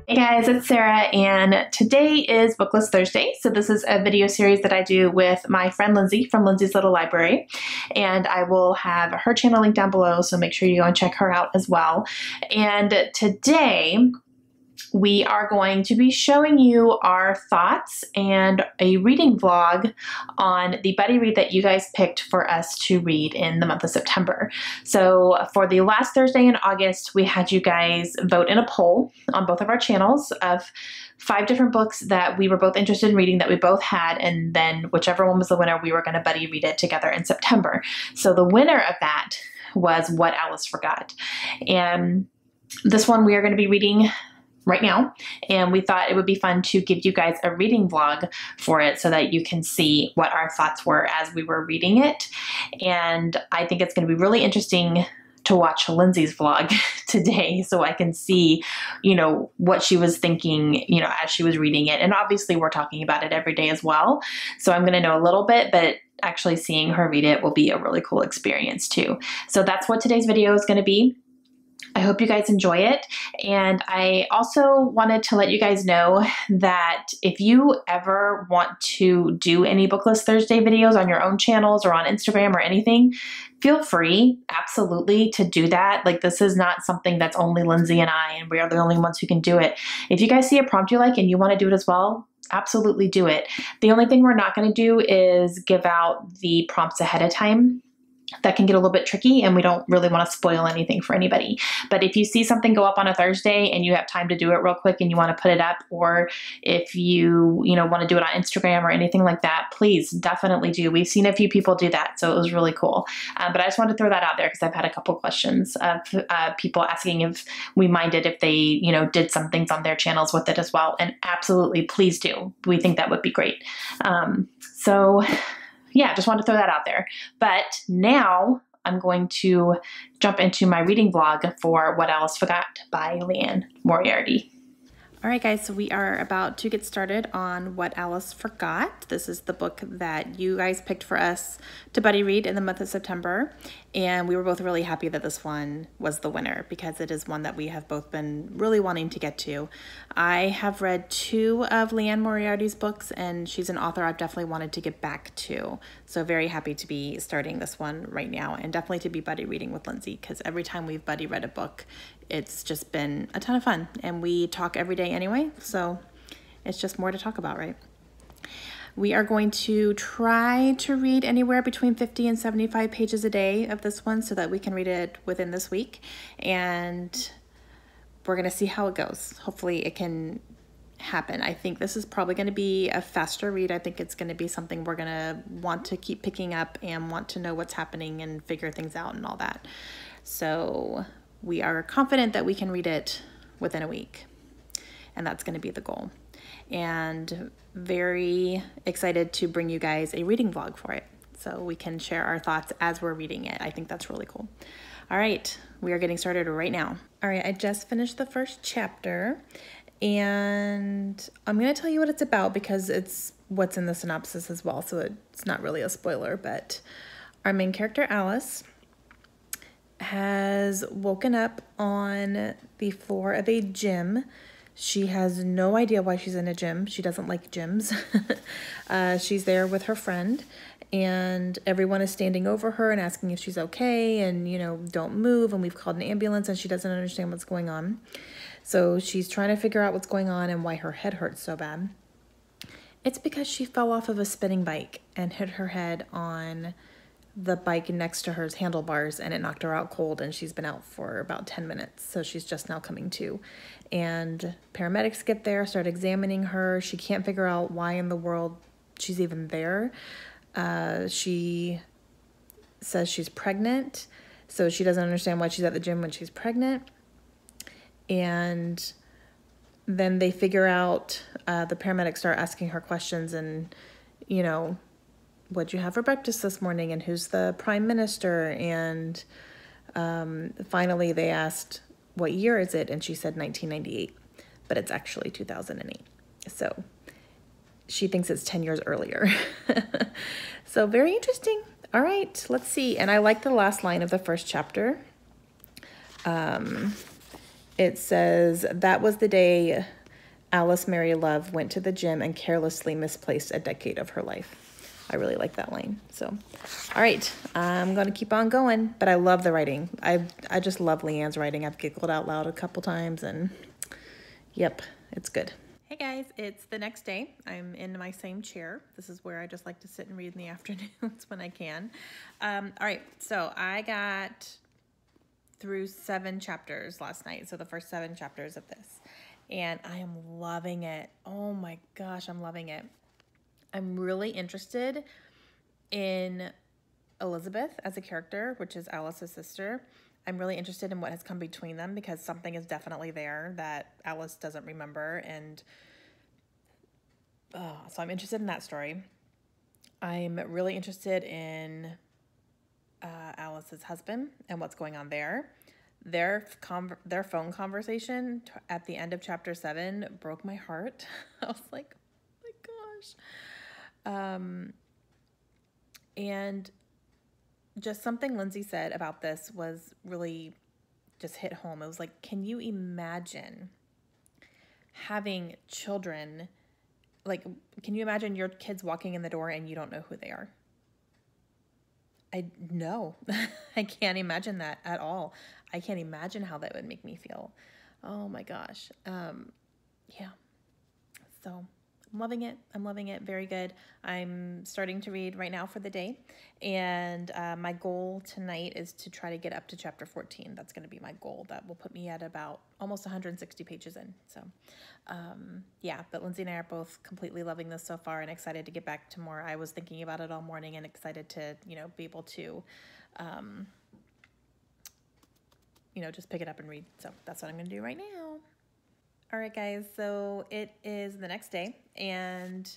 Hey guys, it's Sarah, and today is Booklist Thursday. So this is a video series that I do with my friend Lindsay from Lindsay's Little Library, and I will have her channel linked down below, so make sure you go and check her out as well. And today we are going to be showing you our thoughts and a reading vlog on the buddy read that you guys picked for us to read in the month of September. So for the last Thursday in August, we had you guys vote in a poll on both of our channels of 5 different books that we were both interested in reading that we both had, and then whichever one was the winner, we were going to buddy read it together in September. So the winner of that was What Alice Forgot. And this one we are going to be reading right now, and we thought it would be fun to give you guys a reading vlog for it so that you can see what our thoughts were as we were reading it. And I think it's going to be really interesting to watch Lindsay's vlog today so I can see, what she was thinking, as she was reading it. And obviously we're talking about it every day as well, so I'm going to know a little bit, but actually seeing her read it will be a really cool experience too. So that's what today's video is going to be. I hope you guys enjoy it. And I also wanted to let you guys know that if you ever want to do any Booklist Thursday videos on your own channels or on Instagram or anything, feel free, absolutely, to do that. Like, this is not something that's only Lindsay and I, and we are the only ones who can do it. If you guys see a prompt you like and you want to do it as well, absolutely do it. The only thing we're not going to do is give out the prompts ahead of time. That can get a little bit tricky, and we don't really want to spoil anything for anybody. But if you see something go up on a Thursday and you have time to do it real quick and you want to put it up, or if you want to do it on Instagram or anything like that, please definitely do. We've seen a few people do that, so it was really cool. But I just wanted to throw that out there because I've had a couple questions of people asking if we minded if they did some things on their channels with it as well. And absolutely, please do. We think that would be great. So yeah, just wanted to throw that out there. But now I'm going to jump into my reading vlog for What Alice Forgot by Leanne Moriarty. All right, guys, so we are about to get started on What Alice Forgot. This is the book that you guys picked for us to buddy read in the month of September. And we were both really happy that this one was the winner because it is one that we have both been really wanting to get to. I have read 2 of Leanne Moriarty's books, and she's an author I've definitely wanted to get back to. So very happy to be starting this one right now, and definitely to be buddy reading with Lindsay, because every time we've buddy read a book, it's just been a ton of fun, and we talk every day anyway, so it's just more to talk about, right? We are going to try to read anywhere between 50 and 75 pages a day of this one so that we can read it within this week, and we're going to see how it goes. Hopefully it can happen. I think this is probably going to be a faster read. I think it's going to be something we're going to want to keep picking up and want to know what's happening and figure things out and all that. So we are confident that we can read it within a week, and that's going to be the goal. And very excited to bring you guys a reading vlog for it so we can share our thoughts as we're reading it. I think that's really cool. All right, we are getting started right now. All right, I just finished the first chapter, and I'm going to tell you what it's about because it's what's in the synopsis as well, so it's not really a spoiler. But our main character, Alice, has woken up on the floor of a gym. She has no idea why she's in a gym. She doesn't like gyms. She's there with her friend, and everyone is standing over her and asking if she's okay, and don't move, and we've called an ambulance, and she doesn't understand what's going on. So she's trying to figure out what's going on and why her head hurts so bad. It's because she fell off of a spinning bike and hit her head on the bike next to her's handlebars, and it knocked her out cold, and she's been out for about 10 minutes, so she's just now coming to. And paramedics get there, start examining her. She can't figure out why in the world she's even there. She says she's pregnant, so she doesn't understand why she's at the gym when she's pregnant. And then they figure out, the paramedics start asking her questions, and what'd you have for breakfast this morning, and who's the prime minister? And finally they asked, what year is it? And she said 1998, but it's actually 2008. So she thinks it's 10 years earlier. So very interesting. All right, let's see. And I like the last line of the first chapter. It says, that was the day Alice Mary Love went to the gym and carelessly misplaced a decade of her life. I really like that line. So, all right, I'm going to keep on going, but I love the writing. I just love Leanne's writing. I've giggled out loud a couple times, and yep, it's good. Hey guys, it's the next day. I'm in my same chair. This is where I just like to sit and read in the afternoons when I can. All right, so I got through 7 chapters last night. So the first 7 chapters of this, and I am loving it. Oh my gosh, I'm loving it. I'm really interested in Elizabeth as a character, which is Alice's sister. I'm really interested in what has come between them because something is definitely there that Alice doesn't remember. And so I'm interested in that story. I'm really interested in Alice's husband and what's going on there. Their phone conversation at the end of chapter 7 broke my heart. I was like, oh my gosh. And just something Lindsay said about this was really just hit home. It was like, can you imagine having children? Like, can you imagine your kids walking in the door and you don't know who they are? No, I can't imagine that at all. I can't imagine how that would make me feel. Oh my gosh. Yeah. So I'm loving it. I'm loving it. Very good. I'm starting to read right now for the day. And my goal tonight is to try to get up to chapter 14. That's going to be my goal. That will put me at about almost 160 pages in. So yeah, but Lindsay and I are both completely loving this so far and excited to get back to more. I was thinking about it all morning and excited to, be able to, just pick it up and read. So that's what I'm going to do right now. All right, guys, so it is the next day and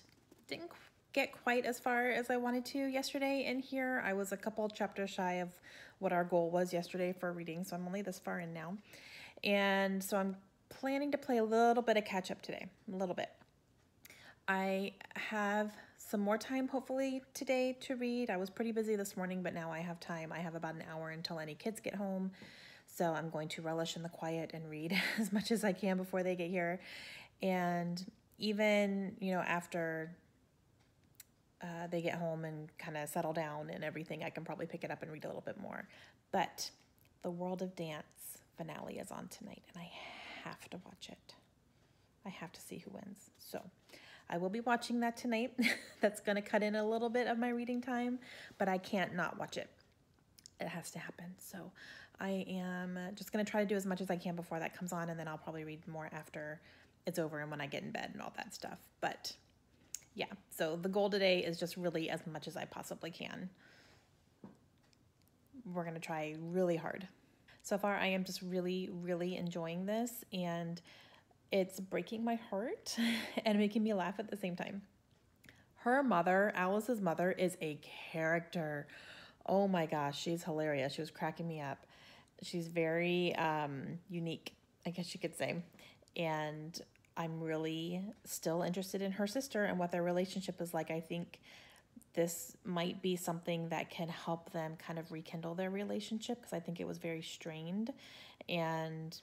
didn't get quite as far as I wanted to yesterday in here. I was a couple chapters shy of what our goal was yesterday for reading, so I'm only this far in now. And so I'm planning to play a little bit of catch up today, a little bit. I have some more time, hopefully, today to read. I was pretty busy this morning, but now I have time. I have about an hour until any kids get home. So I'm going to relish in the quiet and read as much as I can before they get here. And even, after they get home and kind of settle down and everything, I can probably pick it up and read a little bit more. But the World of Dance finale is on tonight, and I have to watch it. I have to see who wins. So I will be watching that tonight. That's going to cut in a little bit of my reading time, but I can't not watch it. It has to happen. So I am just going to try to do as much as I can before that comes on, and then I'll probably read more after it's over and when I get in bed and all that stuff. But yeah, so the goal today is just really as much as I possibly can. We're going to try really hard. So far, I am just really, really enjoying this, and it's breaking my heart and making me laugh at the same time. Her mother, Alice's mother, is a character. Oh my gosh, she's hilarious. She was cracking me up. She's very unique, I guess you could say. And I'm really still interested in her sister and what their relationship is like. I think this might be something that can help them kind of rekindle their relationship, because I think it was very strained. And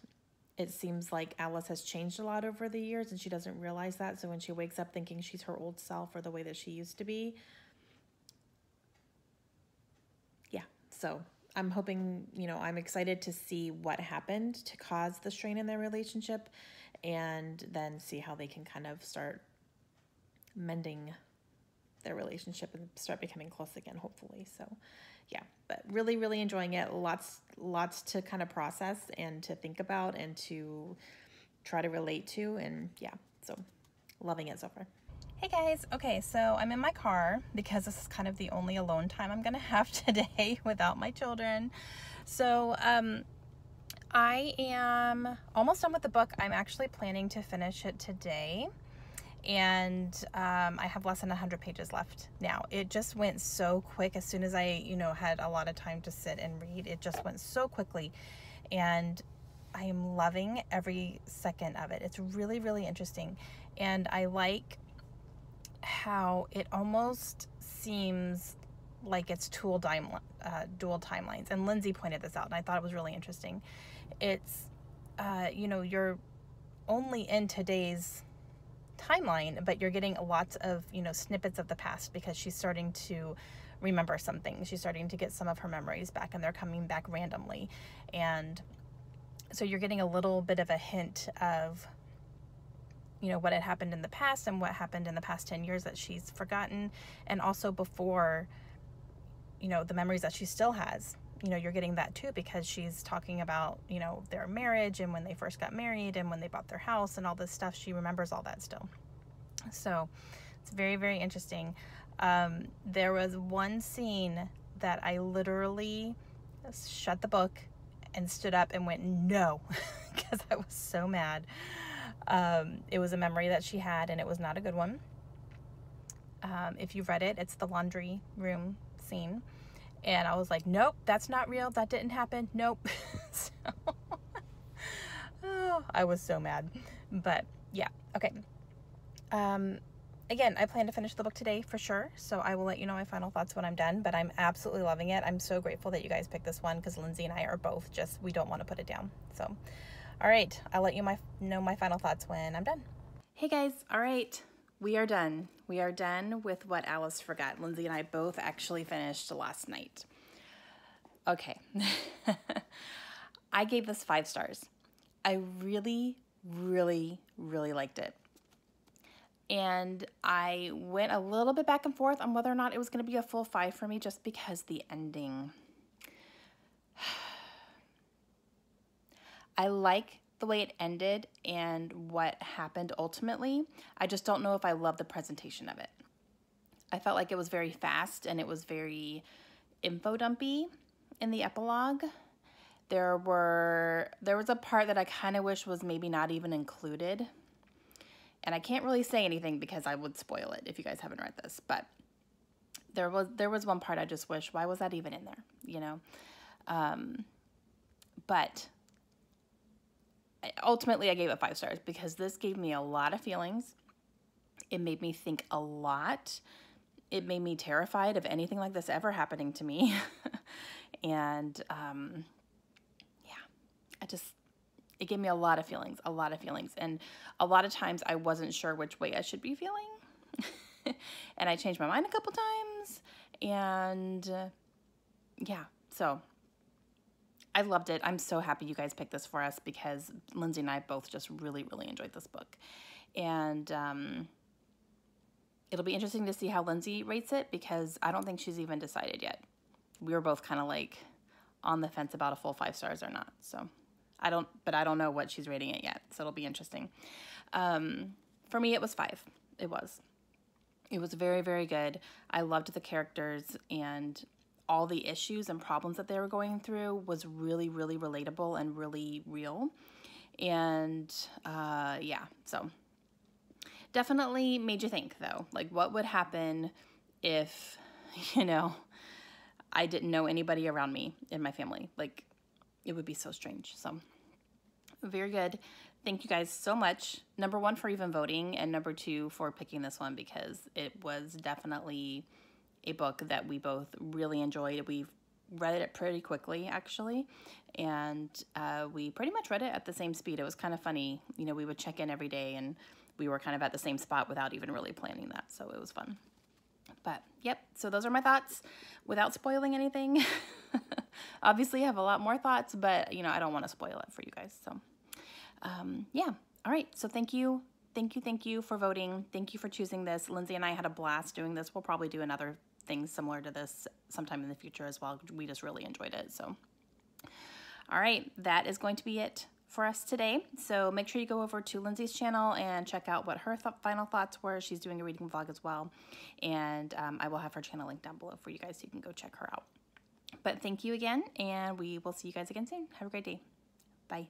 it seems like Alice has changed a lot over the years and she doesn't realize that. So when she wakes up thinking she's her old self or the way that she used to be, so I'm hoping, I'm excited to see what happened to cause the strain in their relationship, and then see how they can kind of start mending their relationship and start becoming close again, hopefully. So yeah, but really, really enjoying it. Lots to kind of process and to think about and to try to relate to. And yeah, so loving it so far. Hey guys, okay, so I'm in my car because this is kind of the only alone time I'm gonna have today without my children. So I am almost done with the book. I'm actually planning to finish it today, and I have less than 100 pages left now. It just went so quick. As soon as I, had a lot of time to sit and read, it just went so quickly, and I am loving every second of it. It's really, really interesting, and I like how it almost seems like it's dual timelines. And Lindsay pointed this out, and I thought it was really interesting. It's, you're only in today's timeline, but you're getting lots of, you know, snippets of the past because she's starting to remember some things. She's starting to get some of her memories back, and they're coming back randomly. And so you're getting a little bit of a hint of, you know, what had happened in the past and what happened in the past 10 years that she's forgotten. And also before, you know, the memories that she still has. You know, you're getting that too, because she's talking about, you know, their marriage and when they first got married and when they bought their house and all this stuff. She remembers all that still. So it's very, very interesting. There was one scene that I literally shut the book and stood up and went, no, because I was so mad. It was a memory that she had, and it was not a good one. If you've read it, it's the laundry room scene. And I was like, nope, that's not real. That didn't happen. Nope. So, oh, I was so mad. But yeah, okay. Again, I plan to finish the book today for sure. So I will let you know my final thoughts when I'm done. But I'm absolutely loving it. I'm so grateful that you guys picked this one, because Lindsay and I are both just, we don't want to put it down. So, all right. I'll let you know my final thoughts when I'm done. Hey guys, all right. We are done. We are done with What Alice Forgot. Lindsay and I both actually finished last night. Okay. I gave this 5 stars. I really, really, really liked it. And I went a little bit back and forth on whether or not it was going to be a full 5 for me, just because the ending. I like the way it ended and what happened ultimately. I just don't know if I love the presentation of it. I felt like it was very fast and it was very info dumpy in the epilogue. There was a part that I kind of wish was maybe not even included. And I can't really say anything because I would spoil it if you guys haven't read this, but there was one part I just wish, why was that even in there, you know? But ultimately I gave it 5 stars because this gave me a lot of feelings. It made me think a lot. It made me terrified of anything like this ever happening to me. And yeah, it gave me a lot of feelings. And a lot of times I wasn't sure which way I should be feeling. And I changed my mind a couple times. And yeah, so I loved it. I'm so happy you guys picked this for us, because Lindsay and I both just really, really enjoyed this book. And it'll be interesting to see how Lindsay rates it, because I don't think she's even decided yet. We were both kind of like on the fence about a full 5 stars or not. So I don't know what she's rating it yet. So it'll be interesting. For me, it was 5. It was very, very good. I loved the characters, and all the issues and problems that they were going through was really, really relatable and really real. And yeah, so definitely made you think, though, like what would happen if, you know, I didn't know anybody around me in my family. Like, it would be so strange. So very good. Thank you guys so much. Number 1 for even voting, and number 2 for picking this one, because it was definitely a book that we both really enjoyed. We've read it pretty quickly, actually, and we pretty much read it at the same speed. It was kind of funny. You know, we would check in every day, and we were kind of at the same spot without even really planning that, so it was fun. But, yep, so those are my thoughts without spoiling anything. Obviously, I have a lot more thoughts, but, you know, I don't want to spoil it for you guys, so, yeah. All right, so thank you for voting. Thank you for choosing this. Lindsay and I had a blast doing this. We'll probably do another thing similar to this sometime in the future as well. We just really enjoyed it. So, all right, that is going to be it for us today. So make sure you go over to Lindsay's channel and check out what her final thoughts were. She's doing a reading vlog as well. And I will have her channel linked down below for you guys so you can go check her out. But thank you again, and we will see you guys again soon. Have a great day. Bye.